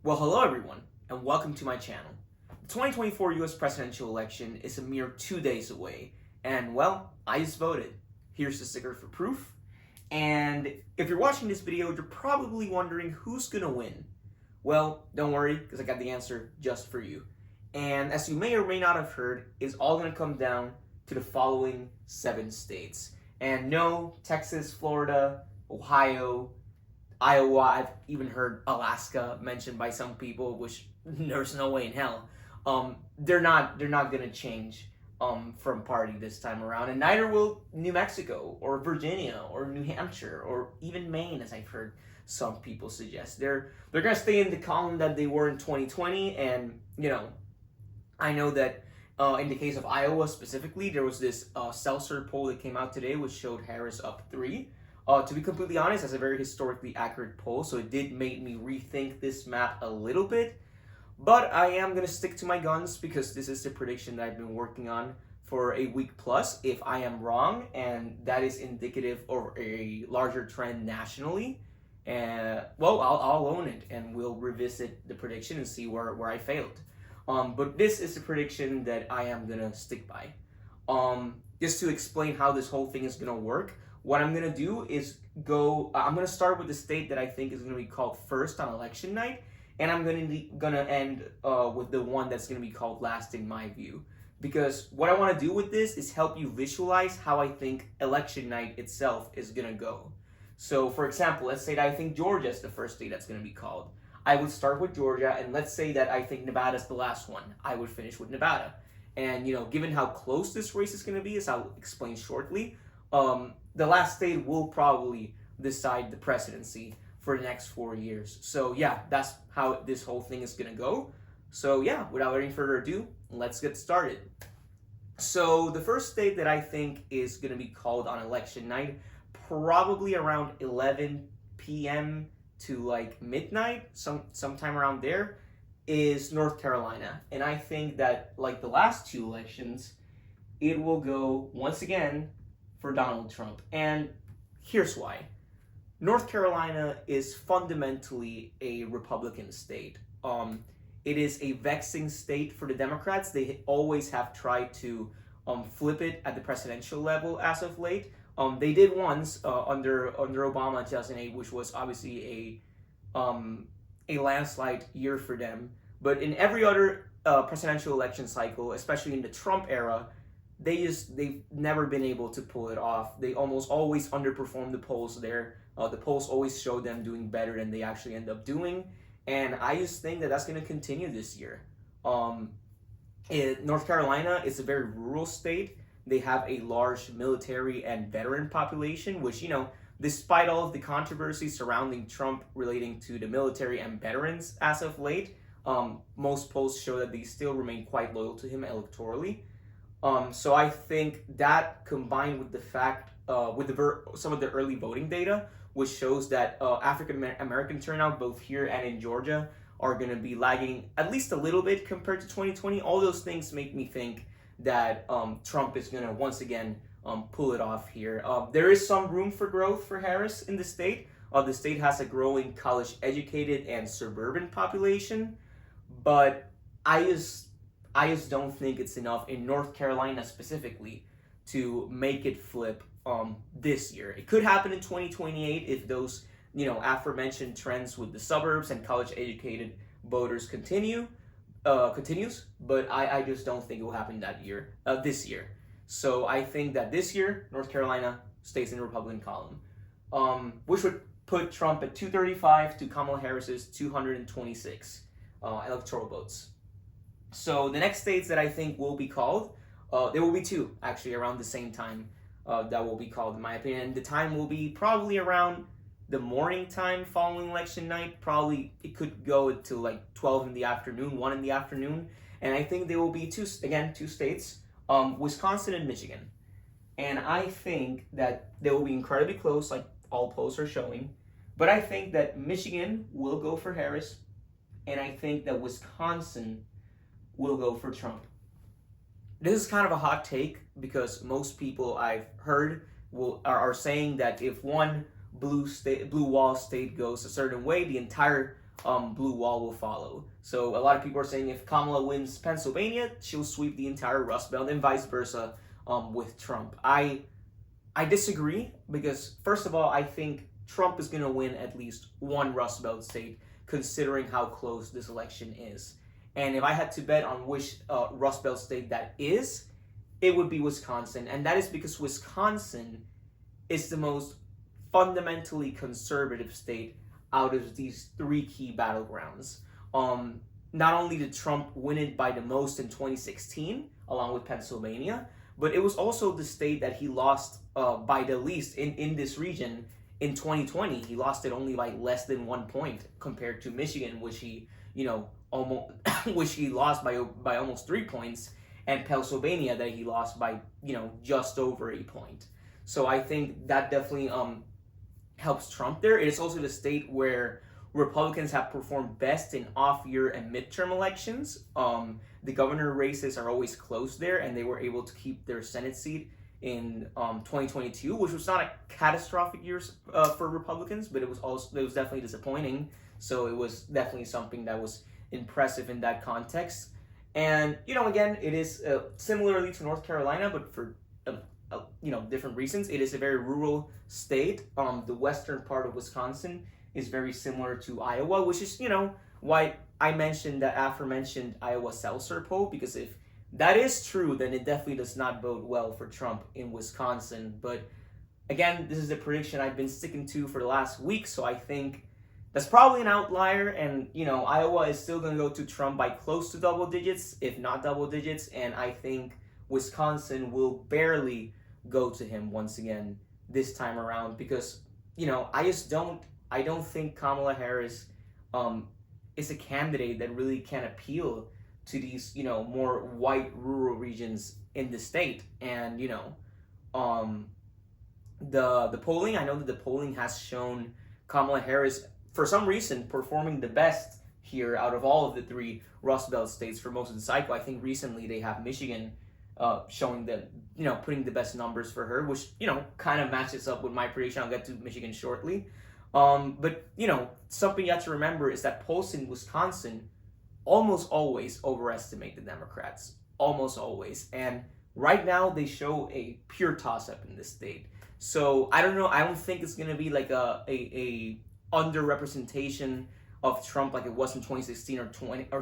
Well, hello everyone, and welcome to my channel. The 2024 US presidential election is a mere 2 days away, and well, I just voted. Here's the sticker for proof. And if you're watching this video, you're probably wondering who's gonna win. Well, don't worry, because I got the answer just for you. And as you may or may not have heard, it's all gonna come down to the following 7 states. And no, Texas, Florida, Ohio, Iowa, I've even heard Alaska mentioned by some people, which there's no way in hell. They're not gonna change from party this time around, and neither will New Mexico or Virginia or New Hampshire or even Maine, as I've heard some people suggest. They're gonna stay in the column that they were in 2020, and I know that in the case of Iowa specifically, there was this Seltzer poll that came out today, which showed Harris up 3. To be completely honest, that's a very historically accurate poll, so it did make me rethink this map a little bit. But I am going to stick to my guns because this is the prediction that I've been working on for a week plus. If I am wrong, and that is indicative of a larger trend nationally, well, I'll own it, and we'll revisit the prediction and see where I failed. But this is a prediction that I am going to stick by. Just to explain how this whole thing is going to work, what I'm going to do is I'm going to start with the state that I think is going to be called first on election night, and I'm going to end with the one that's going to be called last in my view. Because what I want to do with this is help you visualize how I think election night itself is going to go. So for example, let's say that I think Georgia is the first state that's going to be called. I would start with Georgia, and let's say that I think Nevada is the last one. I would finish with Nevada. And given how close this race is going to be, as I'll explain shortly, the last state will probably decide the presidency for the next 4 years. So yeah, that's how this whole thing is going to go. So yeah, without any further ado, let's get started. So the first state that I think is going to be called on election night, probably around 11 p.m. to like midnight, sometime around there, is North Carolina. And I think that like the last 2 elections, it will go once again for Donald Trump. And here's why. North Carolina is fundamentally a Republican state. It is a vexing state for the Democrats. They always have tried to flip it at the presidential level as of late. They did once under Obama in 2008, which was obviously a landslide year for them. But in every other presidential election cycle, especially in the Trump era, they've never been able to pull it off. They almost always underperform the polls there. The polls always show them doing better than they actually end up doing. And I just think that that's going to continue this year. North Carolina is a very rural state. They have a large military and veteran population, which, despite all of the controversy surrounding Trump relating to the military and veterans as of late, most polls show that they still remain quite loyal to him electorally. So I think that combined with the fact, with some of the early voting data, which shows that African American turnout both here and in Georgia are going to be lagging at least a little bit compared to 2020. All those things make me think that Trump is going to once again pull it off here. There is some room for growth for Harris in the state. The state has a growing college-educated and suburban population, but I just don't think it's enough in North Carolina specifically to make it flip this year. It could happen in 2028 if those aforementioned trends with the suburbs and college-educated voters continues, but I just don't think it will happen this year. So I think that this year North Carolina stays in the Republican column, which would put Trump at 235 to Kamala Harris's 226 electoral votes. So the next states that I think will be called, there will be 2 actually around the same time that will be called, in my opinion. The time will be probably around the morning time following election night. Probably it could go to like 12 in the afternoon, 1 in the afternoon. And I think there will be 2 states, Wisconsin and Michigan. And I think that they will be incredibly close, like all polls are showing. But I think that Michigan will go for Harris, and I think that Wisconsin will go for Trump. This is kind of a hot take because most people I've heard are saying that if one blue wall state goes a certain way, the entire blue wall will follow. So a lot of people are saying if Kamala wins Pennsylvania, she'll sweep the entire Rust Belt, and vice versa with Trump. I disagree because, first of all, I think Trump is going to win at least one Rust Belt state, considering how close this election is. And if I had to bet on which Rust Belt state that is, it would be Wisconsin. And that is because Wisconsin is the most fundamentally conservative state out of these three key battlegrounds. Not only did Trump win it by the most in 2016, along with Pennsylvania, but it was also the state that he lost by the least in this region in 2020. He lost it only by less than 1 point compared to Michigan, which he, almost which he lost by almost 3 points, and Pennsylvania that he lost by, just over a point. So I think that definitely helps Trump there. It is also the state where Republicans have performed best in off-year and midterm elections. The governor races are always close there, and they were able to keep their Senate seat in 2022, which was not a catastrophic year for Republicans, but it was definitely disappointing. So it was definitely something that was impressive in that context. And again, it is similarly to North Carolina, but for different reasons. It is a very rural state. The western part of Wisconsin is very similar to Iowa, which is, why I mentioned that aforementioned Iowa seltzer poll, because if that is true, then it definitely does not bode well for Trump in Wisconsin. But again, this is a prediction I've been sticking to for the last week, so I think that's probably an outlier, and, Iowa is still going to go to Trump by close to double digits, if not double digits, and I think Wisconsin will barely go to him once again this time around because, I don't think Kamala Harris is a candidate that really can appeal to these, more white rural regions in the state. And, the polling, I know that the polling has shown Kamala Harris, for some reason, performing the best here out of all of the three Rust Belt states for most of the cycle. I think recently they have Michigan showing that, putting the best numbers for her, which, kind of matches up with my prediction. I'll get to Michigan shortly. But, something you have to remember is that polls in Wisconsin almost always overestimate the Democrats. Almost always. And right now they show a pure toss-up in this state. So, I don't know. I don't think it's going to be like a underrepresentation of Trump like it was in 2016 or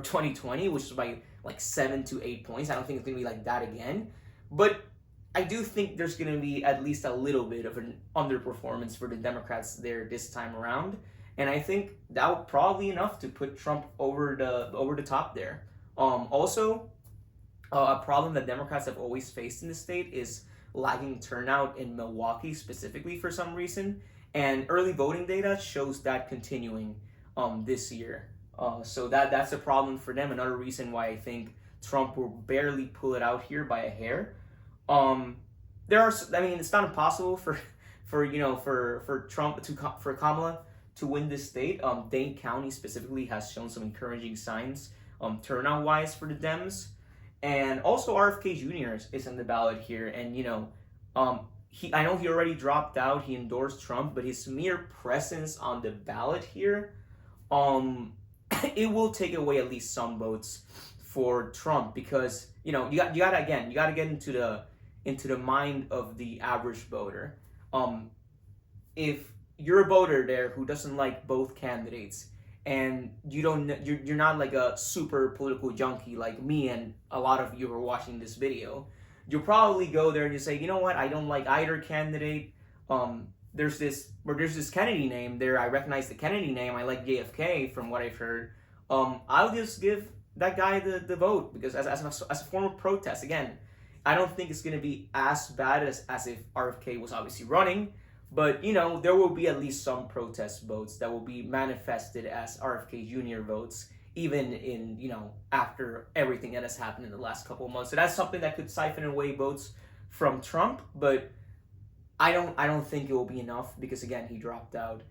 2020, which was by like 7 to 8 points. I don't think it's going to be like that again. But I do think there's going to be at least a little bit of an underperformance for the Democrats there this time around. And I think that would probably be enough to put Trump over the top there. Also, a problem that Democrats have always faced in the state is lagging turnout in Milwaukee specifically for some reason. And early voting data shows that continuing this year. So that's a problem for them. Another reason why I think Trump will barely pull it out here by a hair. It's not impossible for Kamala to win this state. Dane County specifically has shown some encouraging signs turnout wise for the Dems. And also RFK Jr. is in the ballot here, and I know he already dropped out. He endorsed Trump, but his mere presence on the ballot here, it will take away at least some votes for Trump because you gotta get into the mind of the average voter. If you're a voter there who doesn't like both candidates, and you're not like a super political junkie like me and a lot of you who are watching this video, you'll probably go there and you say, you know what, I don't like either candidate. There's this Kennedy name there. I recognize the Kennedy name. I like JFK from what I've heard. I'll just give that guy the vote because as a form of protest. Again, I don't think it's going to be as bad as if RFK was obviously running. But, there will be at least some protest votes that will be manifested as RFK Jr. votes, even in, after everything that has happened in the last couple of months. So that's something that could siphon away votes from Trump, but I don't think it will be enough because, again, he dropped out.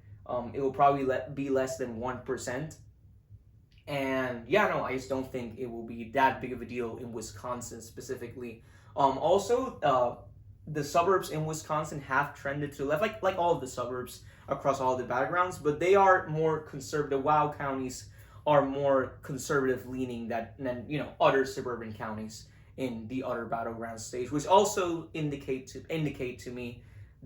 It will probably be less than 1%. And, I just don't think it will be that big of a deal in Wisconsin specifically. Also, the suburbs in Wisconsin have trended to the left, like all of the suburbs across all of the battlegrounds, but they are more conservative. Wow counties are more conservative leaning than other suburban counties in the other battleground stage, which also indicate to me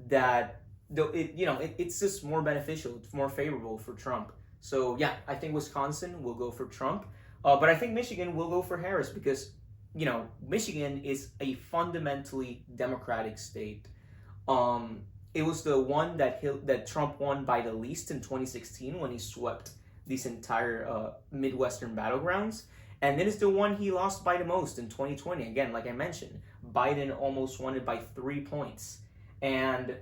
that it's just more beneficial, it's more favorable for Trump. So yeah, I think Wisconsin will go for Trump, but I think Michigan will go for Harris because Michigan is a fundamentally Democratic state. It was the one that Trump won by the least in 2016 when he swept these entire Midwestern battlegrounds. And then it's the one he lost by the most in 2020. Again, like I mentioned, Biden almost won it by 3 points. And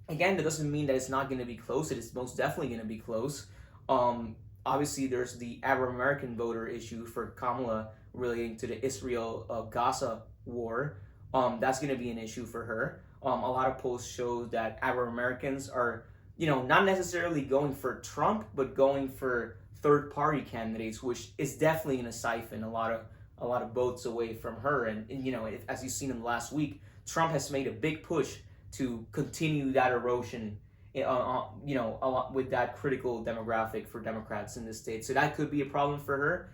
again, that doesn't mean that it's not going to be close. It is most definitely going to be close. Obviously, there's the Arab-American voter issue for Kamala relating to the Israel-Gaza war. That's going to be an issue for her. A lot of polls show that Arab-Americans are, not necessarily going for Trump, but going for third-party candidates, which is definitely going to siphon a lot of votes away from her. And as you've seen in the last week, Trump has made a big push to continue that erosion, a lot with that critical demographic for Democrats in the state. So that could be a problem for her.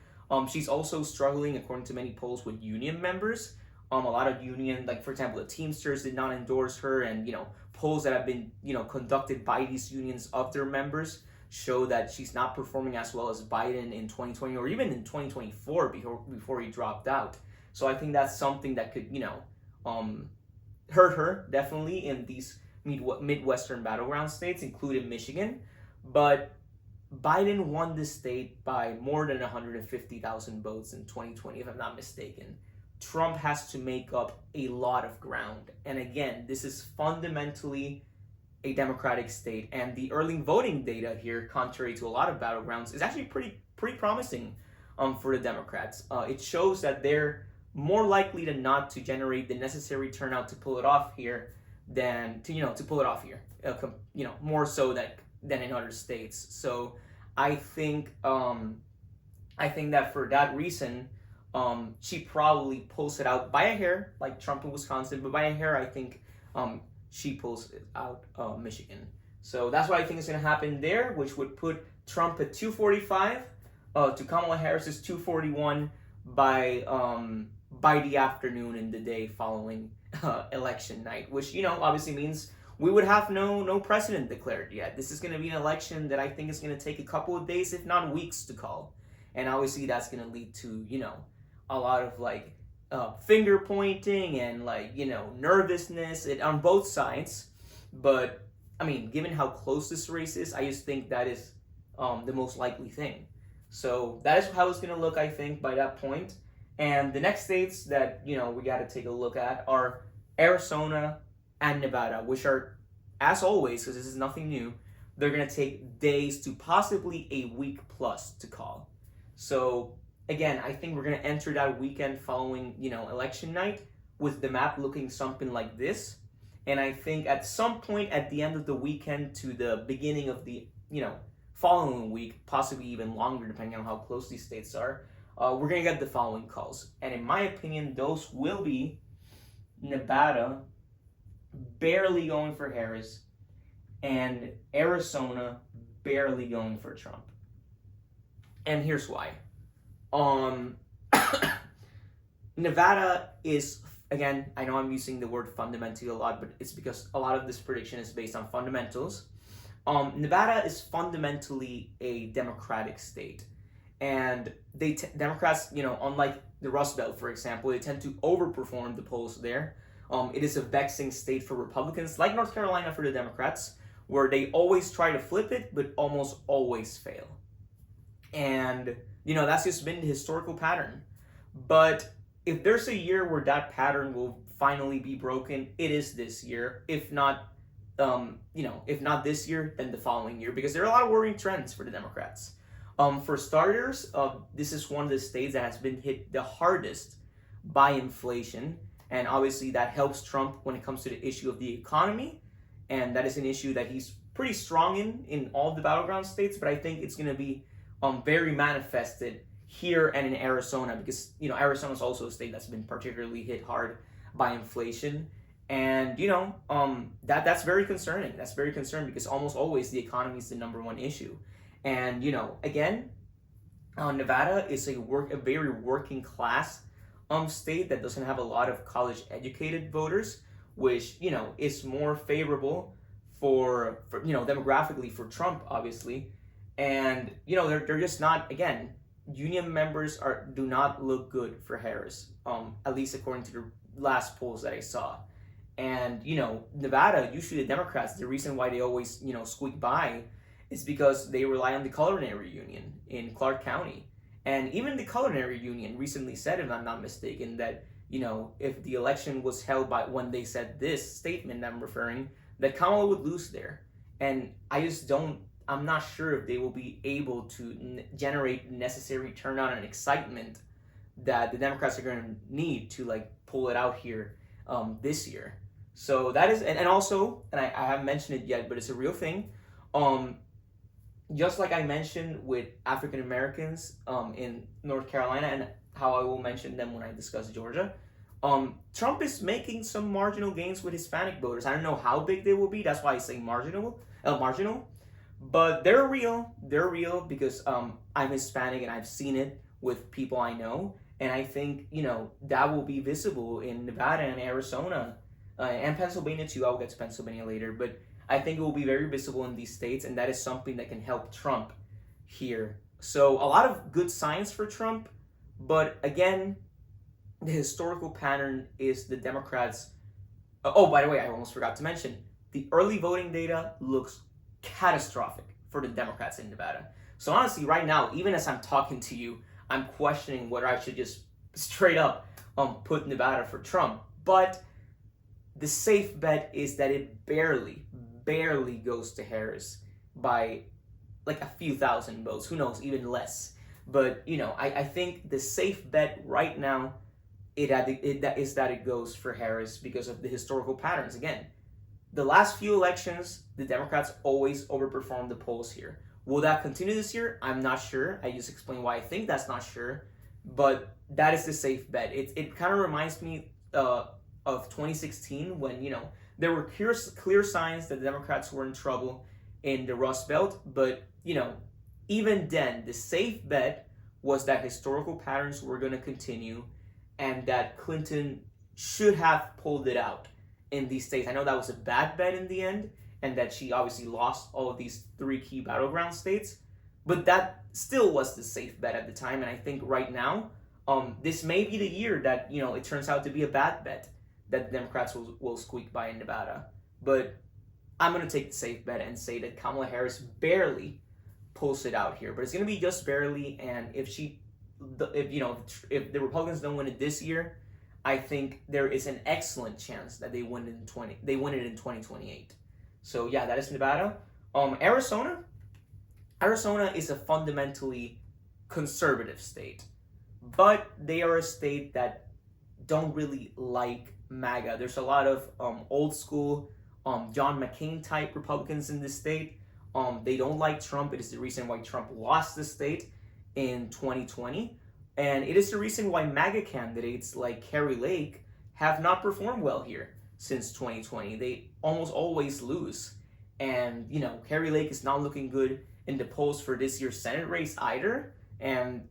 She's also struggling, according to many polls, with union members. A lot of union, like for example, the Teamsters did not endorse her, and polls that have been conducted by these unions of their members show that she's not performing as well as Biden in 2020 or even in 2024 before he dropped out. So I think that's something that could hurt her definitely in these Midwestern battleground states, including Michigan. But Biden won this state by more than 150,000 votes in 2020, if I'm not mistaken. Trump has to make up a lot of ground. And again, this is fundamentally a Democratic state. And the early voting data here, contrary to a lot of battlegrounds, is actually pretty promising for the Democrats. It shows that they're more likely than not to generate the necessary turnout to pull it off here than to pull it off here. More so than in other states. So I think that for that reason, she probably pulls it out by a hair, like Trump in Wisconsin, but by a hair, I think she pulls it out Michigan. So that's what I think is going to happen there, which would put Trump at 245 to Kamala Harris's 241 by the afternoon in the day following election night, which obviously means we would have no president declared yet. This is going to be an election that I think is going to take a couple of days, if not weeks, to call, and obviously that's going to lead to a lot of finger pointing and nervousness on both sides. But I mean, given how close this race is, I just think that is the most likely thing. So that is how it's going to look, I think, by that point. And the next states that we got to take a look at are Arizona and Nevada, which are, as always, because this is nothing new, they're going to take days to possibly a week plus to call. So again, I think we're going to enter that weekend following, election night with the map looking something like this. And I think at some point at the end of the weekend to the beginning of the, following week, possibly even longer, depending on how close these states are, we're going to get the following calls. And in my opinion, those will be Nevada barely going for Harris and Arizona barely going for Trump. And here's why. Nevada is, again, I know I'm using the word fundamentally a lot, but it's because a lot of this prediction is based on fundamentals. Nevada is fundamentally a Democratic state. And Democrats, unlike the Rust Belt, for example, they tend to overperform the polls there. It is a vexing state for Republicans, like North Carolina for the Democrats, where they always try to flip it, but almost always fail. And, that's just been the historical pattern. But if there's a year where that pattern will finally be broken, it is this year. If not this year, then the following year, because there are a lot of worrying trends for the Democrats. For starters, this is one of the states that has been hit the hardest by inflation. And obviously that helps Trump when it comes to the issue of the economy. And that is an issue that he's pretty strong in all the battleground states. But I think it's going to be very manifested here and in Arizona, because Arizona is also a state that's been particularly hit hard by inflation. And that's very concerning. That's very concerning because almost always the economy is the number one issue. And again, Nevada is a very working class state that doesn't have a lot of college educated voters, which is more favorable for demographically for Trump, obviously. And they're just not, again, union members do not look good for Harris, at least according to the last polls that I saw. And Nevada, usually the Democrats, the reason why they always squeak by is because they rely on the culinary union in Clark County. And even the culinary union recently said, if I'm not mistaken, that if the election was held by when they said this statement I'm referring, that Kamala would lose there. And I'm not sure if they will be able to generate necessary turnout and excitement that the Democrats are going to need to pull it out here this year. So that is, and also, and I haven't mentioned it yet, but it's a real thing. Just like I mentioned with African Americans in North Carolina, and how I will mention them when I discuss Georgia, Trump is making some marginal gains with Hispanic voters. I don't know how big they will be. That's why I say marginal, but they're real. They're real because I'm Hispanic and I've seen it with people I know, and I think that will be visible in Nevada and Arizona and Pennsylvania too. I'll get to Pennsylvania later, but I think it will be very visible in these states, and that is something that can help Trump here. So a lot of good signs for Trump, but again, the historical pattern is the Democrats. Oh, by the way, I almost forgot to mention, the early voting data looks catastrophic for the Democrats in Nevada. So honestly, right now, even as I'm talking to you, I'm questioning whether I should just straight up put Nevada for Trump. But the safe bet is that it barely goes to Harris by a few thousand votes. Who knows, even less. But I think the safe bet right now is that it goes for Harris because of the historical patterns. Again, the last few elections, the Democrats always overperformed the polls here. Will that continue this year? I'm not sure. I just explained why I think that's not sure. But that is the safe bet. It kind of reminds me of 2016 when there were clear signs that the Democrats were in trouble in the Rust Belt, but even then, the safe bet was that historical patterns were going to continue, and that Clinton should have pulled it out in these states. I know that was a bad bet in the end, and that she obviously lost all of these 3 key battleground states, but that still was the safe bet at the time. And I think right now, this may be the year that it turns out to be a bad bet, that the Democrats will squeak by in Nevada. But I'm going to take the safe bet and say that Kamala Harris barely pulls it out here. But it's going to be just barely, and if the Republicans don't win it this year, I think there is an excellent chance that they win it in 2028. So yeah, that is Nevada. Arizona is a fundamentally conservative state, but they are a state that don't really like MAGA. There's a lot of old school John McCain type Republicans in this state. They don't like Trump. It is the reason why Trump lost the state in 2020. And it is the reason why MAGA candidates like Kari Lake have not performed well here since 2020. They almost always lose. And, Kari Lake is not looking good in the polls for this year's Senate race either. And,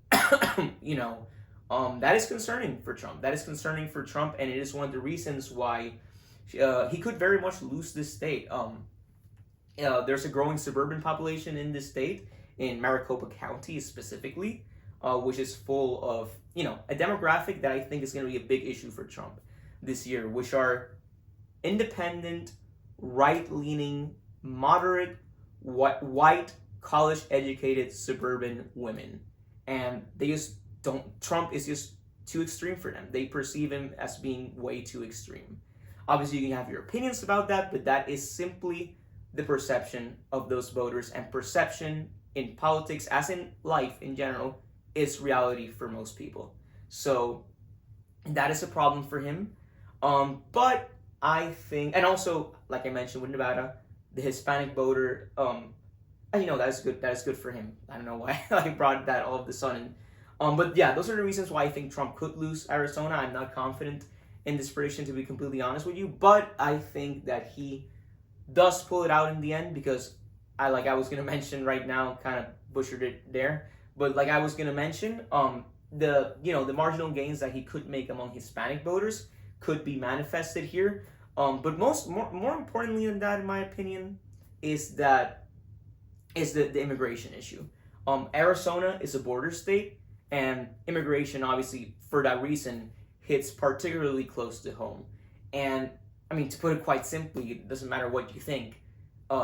that is concerning for Trump. That is concerning for Trump, and it is one of the reasons why he could very much lose this state. There's a growing suburban population in this state, in Maricopa County specifically, which is full of, a demographic that I think is going to be a big issue for Trump this year, which are independent, right-leaning, moderate, white, college-educated suburban women. And Trump is just too extreme for them. They perceive him as being way too extreme. Obviously, you can have your opinions about that, but that is simply the perception of those voters, and perception in politics, as in life in general, is reality for most people. So that is a problem for him. But I think, and also, like I mentioned with Nevada, the Hispanic voter, that is good. That is good for him. I don't know why I brought that all of a sudden. But yeah, those are the reasons why I think Trump could lose Arizona. I'm not confident in this prediction, to be completely honest with you. But I think that he does pull it out in the end, because I was gonna mention right now, kind of butchered it there. But like I was gonna mention, the marginal gains that he could make among Hispanic voters could be manifested here. But more importantly than that, in my opinion, is the immigration issue. Arizona is a border state, and immigration, obviously, for that reason, hits particularly close to home. And I mean, to put it quite simply, it doesn't matter what you think.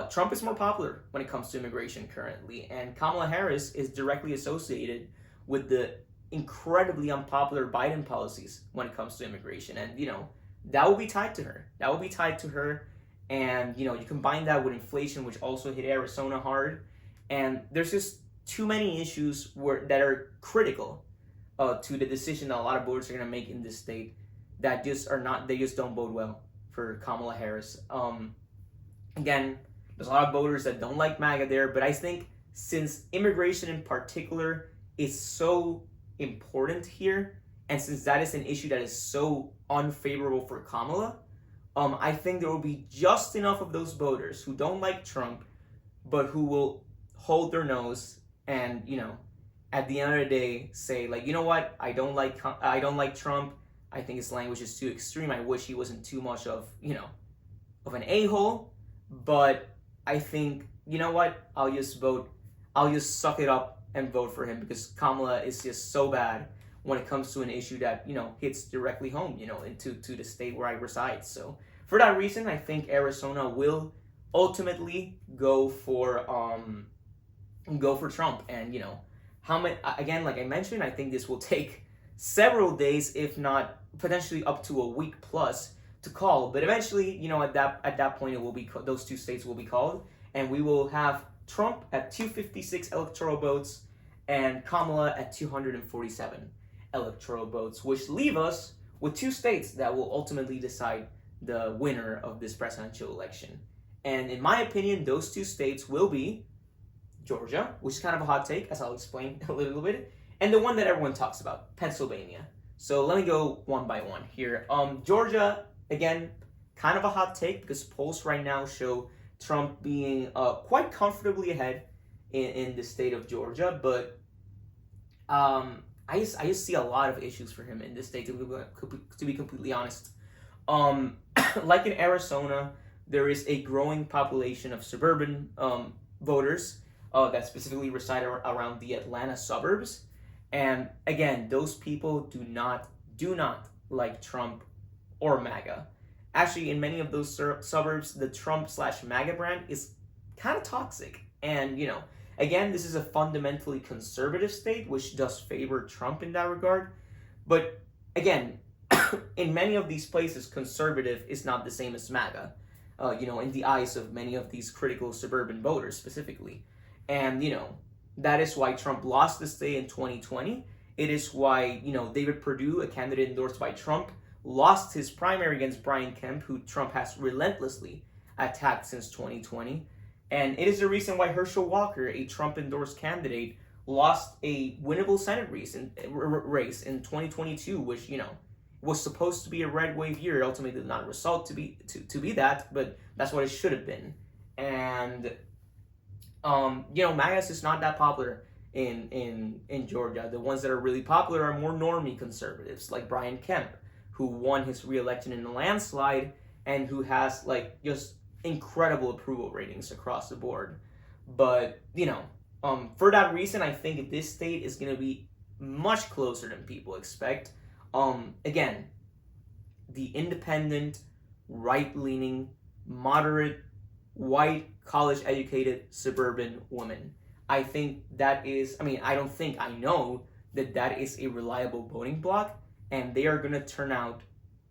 Trump is more popular when it comes to immigration currently, and Kamala Harris is directly associated with the incredibly unpopular Biden policies when it comes to immigration. And that will be tied to her. That will be tied to her. And you combine that with inflation, which also hit Arizona hard, and there's just too many issues that are critical to the decision that a lot of voters are going to make in this state that just don't bode well for Kamala Harris. Again, there's a lot of voters that don't like MAGA there, but I think since immigration in particular is so important here, and since that is an issue that is so unfavorable for Kamala, I think there will be just enough of those voters who don't like Trump, but who will hold their nose and, at the end of the day, say, like, you know what, I don't like Trump. I think his language is too extreme. I wish he wasn't too much of an a-hole. But I think, you know what, I'll just suck it up and vote for him, because Kamala is just so bad when it comes to an issue that hits directly home, into the state where I reside. So for that reason, I think Arizona will ultimately go for Trump. And how many, again, like I mentioned, I think this will take several days, if not potentially up to a week plus, to call. But eventually, at that point, it will be those two states will be called, and we will have Trump at 256 electoral votes and Kamala at 247 electoral votes, which leave us with two states that will ultimately decide the winner of this presidential election. And in my opinion, those two states will be Georgia, which is kind of a hot take, as I'll explain a little bit, and the one that everyone talks about, Pennsylvania. So let me go one by one here. Georgia, again, kind of a hot take, because polls right now show Trump being quite comfortably ahead in the state of Georgia, but I just see a lot of issues for him in this state, to be completely honest. Like in Arizona, there is a growing population of suburban voters that specifically reside around the Atlanta suburbs. And again, those people do not like Trump or MAGA. Actually, in many of those suburbs, the Trump/MAGA brand is kind of toxic. And, again, this is a fundamentally conservative state, which does favor Trump in that regard. But again, in many of these places, conservative is not the same as MAGA, in the eyes of many of these critical suburban voters specifically. And, that is why Trump lost the state in 2020. It is why, David Perdue, a candidate endorsed by Trump, lost his primary against Brian Kemp, who Trump has relentlessly attacked since 2020. And it is the reason why Herschel Walker, a Trump-endorsed candidate, lost a winnable Senate race in 2022, which, was supposed to be a red wave year. It ultimately did not result to be that, but that's what it should have been. And, MAGA is not that popular in Georgia. The ones that are really popular are more normie conservatives, like Brian Kemp, who won his re-election in a landslide and who has, just incredible approval ratings across the board. But, for that reason, I think this state is going to be much closer than people expect. Again, the independent, right-leaning, moderate, white, college-educated, suburban woman. I think that is, I know that is a reliable voting bloc, and they are going to turn out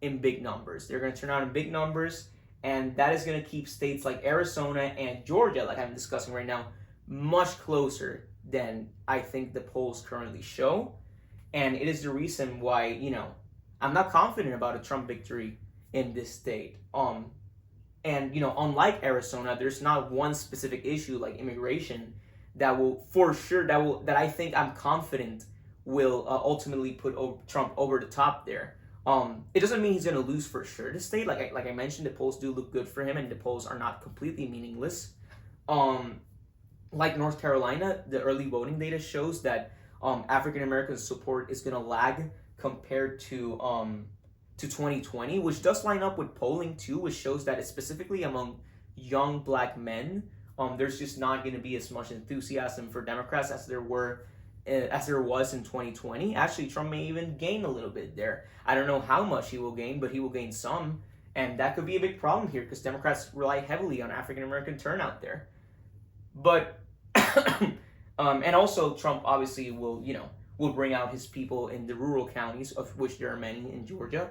in big numbers. They're going to turn out in big numbers, and that is going to keep states like Arizona and Georgia, like I'm discussing right now, much closer than I think the polls currently show. And it is the reason why, I'm not confident about a Trump victory in this state. And, unlike Arizona, there's not one specific issue like immigration that I think I'm confident will ultimately put Trump over the top there. It doesn't mean he's going to lose for sure to state. Like I mentioned, the polls do look good for him, and the polls are not completely meaningless. Like North Carolina, the early voting data shows that African American support is going to lag compared to 2020, which does line up with polling too, which shows that it's specifically among young black men. There's just not going to be as much enthusiasm for Democrats as there was in 2020. Actually, Trump may even gain a little bit there. I don't know how much he will gain, but he will gain some, and that could be a big problem here because Democrats rely heavily on African American turnout there. But and also Trump obviously will bring out his people in the rural counties, of which there are many in Georgia.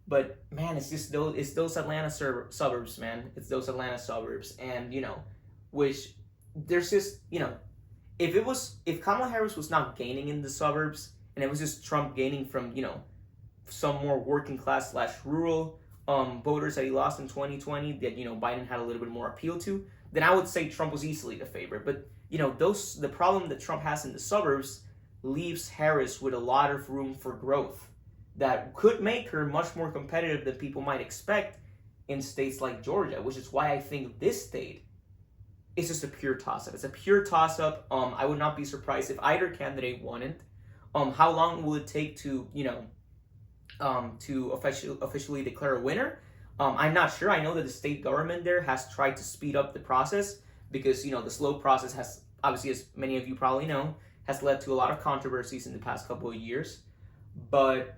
But man, it's those Atlanta suburbs, man. It's those Atlanta suburbs, and which there's just if Kamala Harris was not gaining in the suburbs and it was just Trump gaining from some more working class / rural voters that he lost in 2020 that Biden had a little bit more appeal to, then I would say Trump was easily the favorite. But the problem that Trump has in the suburbs leaves Harris with a lot of room for growth that could make her much more competitive than people might expect in states like Georgia, which is why I think this state is just a pure toss-up. It's a pure toss-up. I would not be surprised if either candidate won it. How long will it take to officially declare a winner? I'm not sure. I know that the state government there has tried to speed up the process because the slow process has, obviously, as many of you probably know, has led to a lot of controversies in the past couple of years. But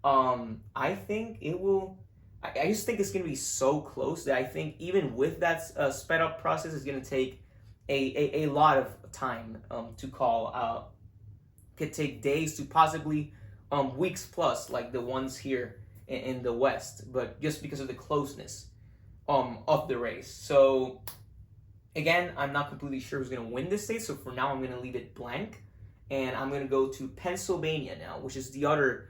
I think it will. I just think it's going to be so close that I think even with that sped up process, it's going to take a lot of time to call out. Could take days to possibly weeks plus, like the ones here in the West, but just because of the closeness of the race. So again, I'm not completely sure who's going to win this state, so for now I'm going to leave it blank, and I'm going to go to Pennsylvania now, which is the other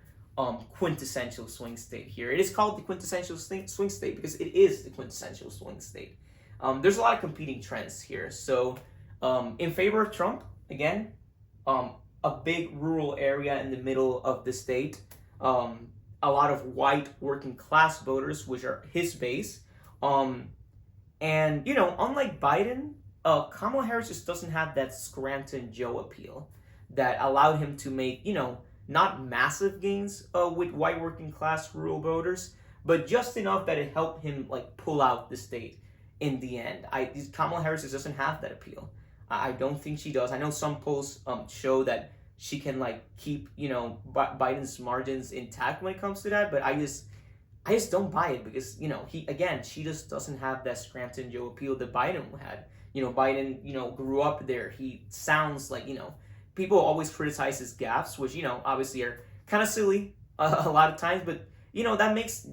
quintessential swing state here. It is called the quintessential swing state because it is the quintessential swing state. There's a lot of competing trends here. So in favor of Trump, again, a big rural area in the middle of the state, a lot of white working class voters, which are his base. And, unlike Biden, Kamala Harris just doesn't have that Scranton Joe appeal that allowed him to make, not massive gains with white working class rural voters, but just enough that it helped him pull out the state in the end. Kamala Harris just doesn't have that appeal. I don't think she does. I know some polls show that she can keep Biden's margins intact when it comes to that, but I just don't buy it because she just doesn't have that Scranton Joe appeal that Biden had. Biden grew up there. He sounds like people always criticize his gaffes, which obviously are kind of silly a lot of times, but that makes,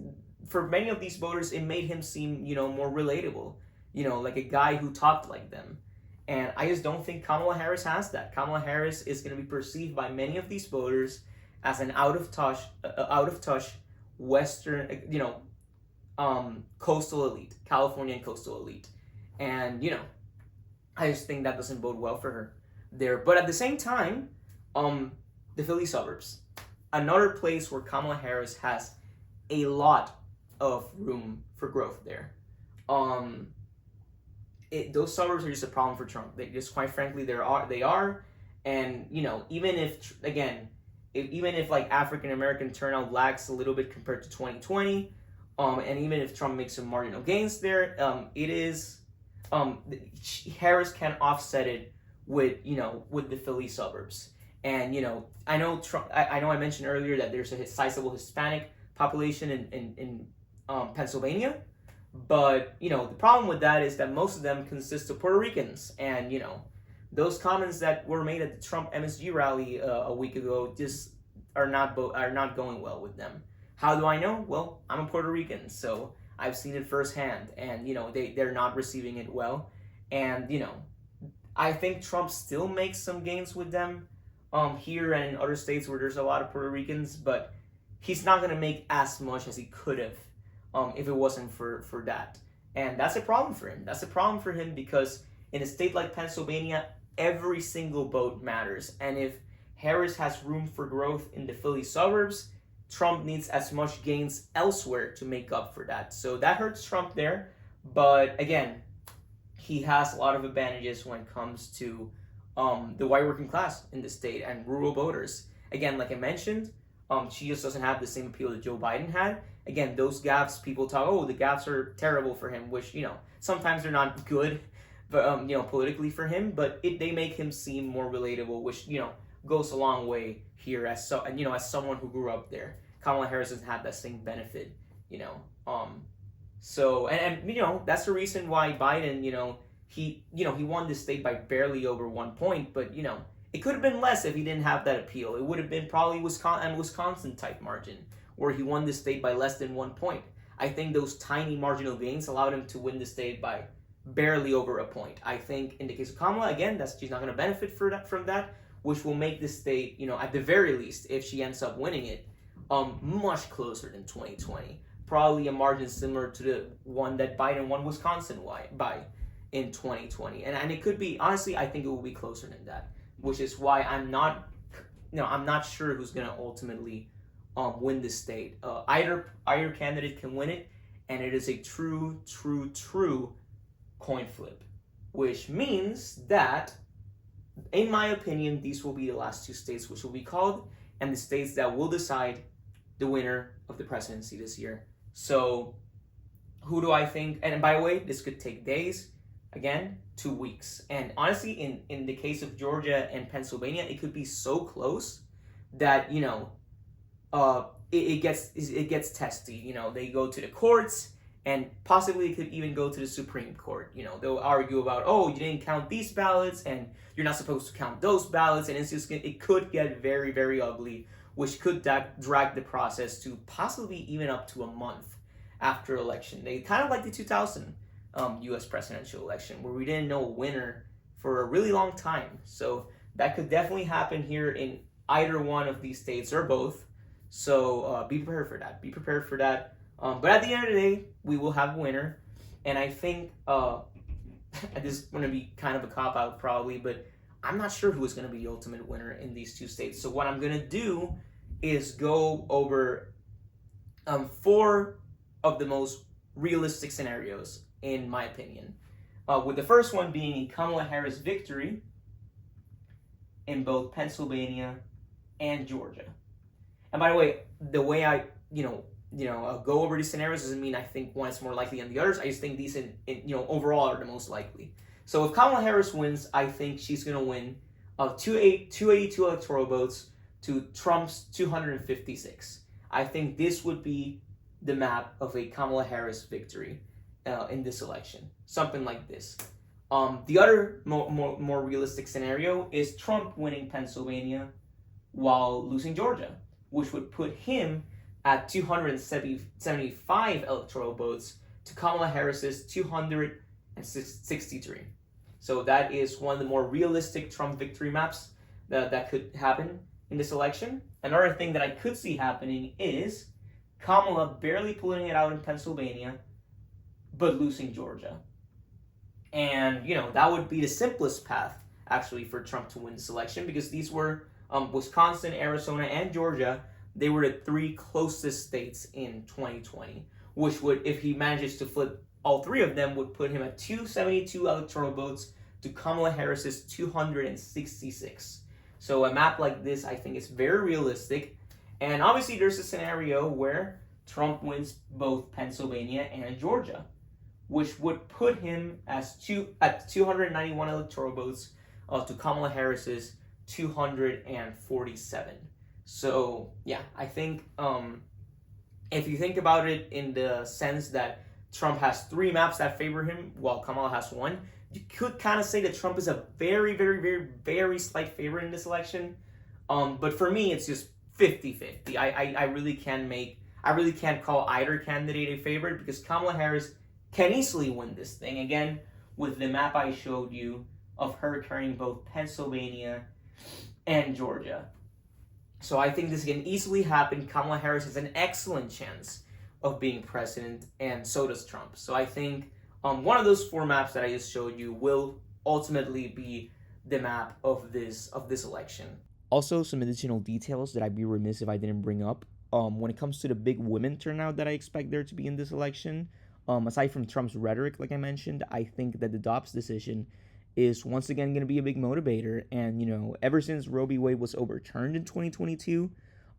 for many of these voters, it made him seem more relatable, like a guy who talked like them. And I just don't think Kamala Harris has that. Kamala Harris is going to be perceived by many of these voters as an out of touch Western, coastal elite, Californian coastal elite, and I just think that doesn't bode well for her there. But at the same time, the Philly suburbs, another place where Kamala Harris has a lot of room for growth there. Those suburbs are just a problem for Trump. They just, quite frankly, they are, and even if African American turnout lags a little bit compared to 2020, and even if Trump makes some marginal gains there, Harris can offset it with the Philly suburbs. And I know Trump. I know I mentioned earlier that there's a sizable Hispanic population in Pennsylvania, but the problem with that is that most of them consist of Puerto Ricans, and those comments that were made at the Trump MSG rally a week ago just are not going well with them. How do I know? Well, I'm a Puerto Rican, so I've seen it firsthand, and they're not receiving it well, and I think Trump still makes some gains with them here and in other states where there's a lot of Puerto Ricans, but he's not going to make as much as he could have if it wasn't for that. And that's a problem for him. That's a problem for him because in a state like Pennsylvania, every single vote matters. And if Harris has room for growth in the Philly suburbs, Trump needs as much gains elsewhere to make up for that. So that hurts Trump there. But again, he has a lot of advantages when it comes to the white working class in the state and rural voters. Again, like I mentioned, she just doesn't have the same appeal that Joe Biden had. Again, those gaps, people talk, oh, the gaps are terrible for him, which, sometimes they're not good, but, politically for him, but they make him seem more relatable, which, goes a long way here as someone who grew up there. Kamala Harris doesn't have that same benefit, So, that's the reason why Biden, he won this state by barely over 1 point, but, it could have been less if he didn't have that appeal. It would have been probably Wisconsin type margin, where he won the state by less than 1 point. I think those tiny marginal gains allowed him to win the state by barely over a point. I think in the case of Kamala, again, she's not going to benefit from that, which will make the state, at the very least, if she ends up winning it, much closer than 2020. Probably a margin similar to the one that Biden won Wisconsin by in 2020. And it could be, honestly, I think it will be closer than that, which is why I'm not sure who's going to ultimately win the state. Either candidate can win it, and it is a true coin flip, which means that, in my opinion, these will be the last two states which will be called, and the states that will decide the winner of the presidency this year. So, who do I think? And by the way, this could take days. Again, 2 weeks. And honestly, in the case of Georgia and Pennsylvania, it could be so close that it gets testy. They go to the courts, and possibly it could even go to the Supreme Court. They'll argue about, oh, you didn't count these ballots, and you're not supposed to count those ballots, and it could get very, very ugly, which could drag the process to possibly even up to a month after election. They kind of like the 2000 U.S. presidential election, where we didn't know a winner for a really long time. So that could definitely happen here in either one of these states or both. So be prepared for that. Be prepared for that. But at the end of the day, we will have a winner. And I think this is going to be kind of a cop-out probably, but I'm not sure who is going to be the ultimate winner in these two states. So what I'm going to do is go over 4 of the most realistic scenarios, in my opinion. With the first one being a Kamala Harris victory in both Pennsylvania and Georgia. And by the way I go over these scenarios doesn't mean I think one is more likely than the others. I just think these overall are the most likely. So if Kamala Harris wins, I think she's going to win 282 electoral votes to Trump's 256. I think this would be the map of a Kamala Harris victory in this election. Something like this. The other more realistic scenario is Trump winning Pennsylvania while losing Georgia, which would put him at 275 electoral votes to Kamala Harris's 263. So that is one of the more realistic Trump victory maps that could happen in this election. Another thing that I could see happening is Kamala barely pulling it out in Pennsylvania, but losing Georgia. And, that would be the simplest path, actually, for Trump to win this election, because these were Wisconsin, Arizona, and Georgia. They were the 3 closest states in 2020, which would, if he manages to flip all 3 of them, would put him at 272 electoral votes to Kamala Harris's 266. So a map like this, I think, is very realistic. And obviously, there's a scenario where Trump wins both Pennsylvania and Georgia, which would put him at 291 electoral votes to Kamala Harris's 247. So, yeah, I think if you think about it in the sense that Trump has 3 maps that favor him while Kamala has 1, you could kind of say that Trump is a very, very, very, very slight favorite in this election. But for me, it's just 50-50. I really can't call either candidate a favorite, because Kamala Harris can easily win this thing, again, with the map I showed you of her carrying both Pennsylvania and Georgia. So I think this can easily happen. Kamala Harris has an excellent chance of being president, and so does Trump. So I think one of those 4 maps that I just showed you will ultimately be the map of this election. Also, some additional details that I'd be remiss if I didn't bring up. when it comes to the big women turnout that I expect there to be in this election, aside from Trump's rhetoric, like I mentioned, I think that the Dobbs decision is once again going to be a big motivator. And, ever since Roe v. Wade was overturned in 2022,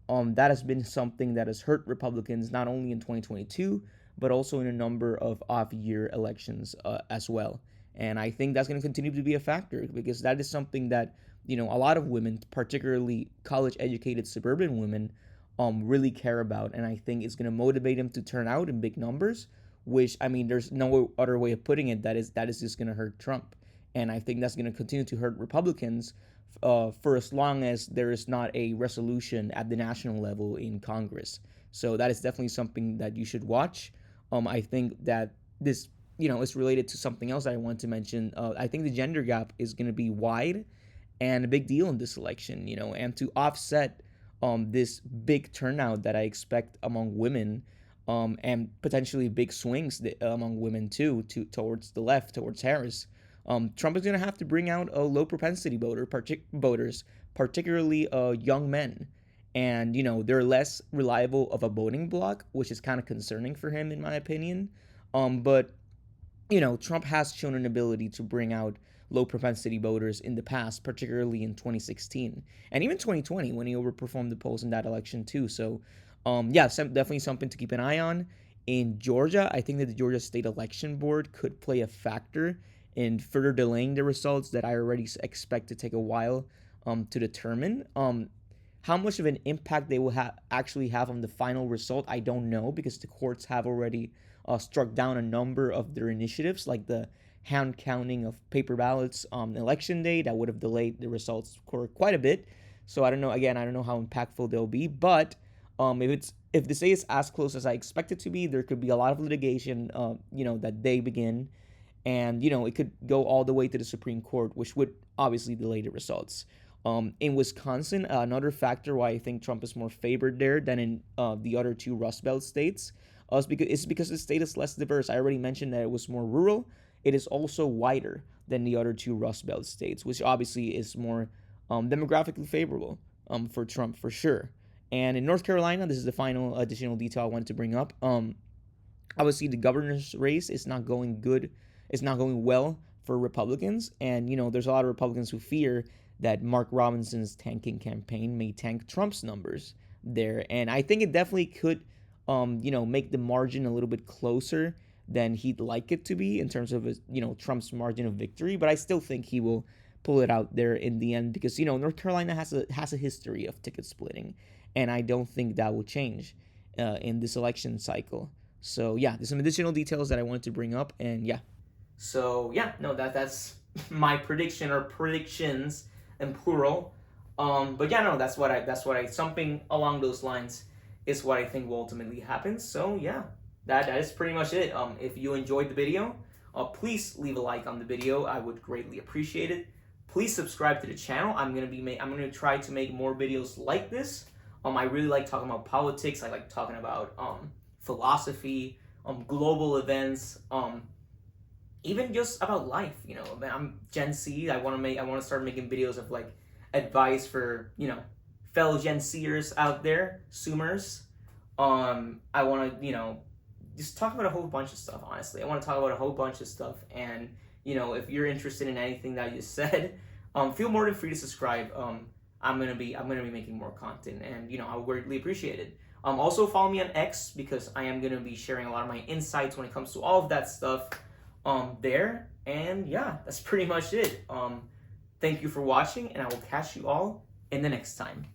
that has been something that has hurt Republicans not only in 2022, but also in a number of off-year elections as well. And I think that's going to continue to be a factor because that is something that, a lot of women, particularly college-educated suburban women, really care about. And I think it's going to motivate them to turn out in big numbers, which, I mean, there's no other way of putting it that is just going to hurt Trump. And I think that's going to continue to hurt Republicans for as long as there is not a resolution at the national level in Congress. So that is definitely something that you should watch. I think that this, is related to something else I want to mention. I think the gender gap is going to be wide and a big deal in this election, and to offset this big turnout that I expect among women, and potentially big swings among women too, towards the left, towards Harris. Trump is going to have to bring out low propensity voters, particularly young men. And, they're less reliable of a voting bloc, which is kind of concerning for him, in my opinion. But, Trump has shown an ability to bring out low propensity voters in the past, particularly in 2016 and even 2020 when he overperformed the polls in that election too. So, definitely something to keep an eye on. In Georgia, I think that the Georgia State Election Board could play a factor in further delaying the results that I already expect to take a while to determine. How much of an impact they will actually have on the final result, I don't know, because the courts have already struck down a number of their initiatives, like the hand counting of paper ballots on election day that would have delayed the results for quite a bit. So I don't know. Again, I don't know how impactful they'll be, but if the state is as close as I expect it to be, there could be a lot of litigation, that they begin, and it could go all the way to the Supreme Court, which would obviously delay the results. In Wisconsin, another factor why I think Trump is more favored there than in the other two Rust Belt states is because the state is less diverse. I already mentioned that it was more rural. It is also wider than the other two Rust Belt states, which obviously is more demographically favorable for Trump for sure. And in North Carolina, this is the final additional detail I wanted to bring up. Obviously, the governor's race is not going good. It's not going well for Republicans. And, there's a lot of Republicans who fear that Mark Robinson's tanking campaign may tank Trump's numbers there. And I think it definitely could, make the margin a little bit closer than he'd like it to be in terms of, Trump's margin of victory. But I still think he will pull it out there in the end because, North Carolina has a history of ticket splitting. And I don't think that will change in this election cycle. So, there's some additional details that I wanted to bring up. And, So, that's my prediction or predictions in plural. That's what I something along those lines is what I think will ultimately happen. So that is pretty much it. If you enjoyed the video, please leave a like on the video. I would greatly appreciate it. Please subscribe to the channel. I'm gonna try to make more videos like this. I really like talking about politics. I like talking about philosophy, global events, even just about life. I'm Gen Z. I want to start making videos of like advice for fellow Gen Zers out there, Zoomers. I want to just talk about a whole bunch of stuff. Honestly, I want to talk about a whole bunch of stuff. And if you're interested in anything that I just said, feel more than free to subscribe. I'm gonna be making more content, and I would greatly appreciate it. Also follow me on X because I am gonna be sharing a lot of my insights when it comes to all of that stuff there. And that's pretty much it. Thank you for watching, and I will catch you all in the next time.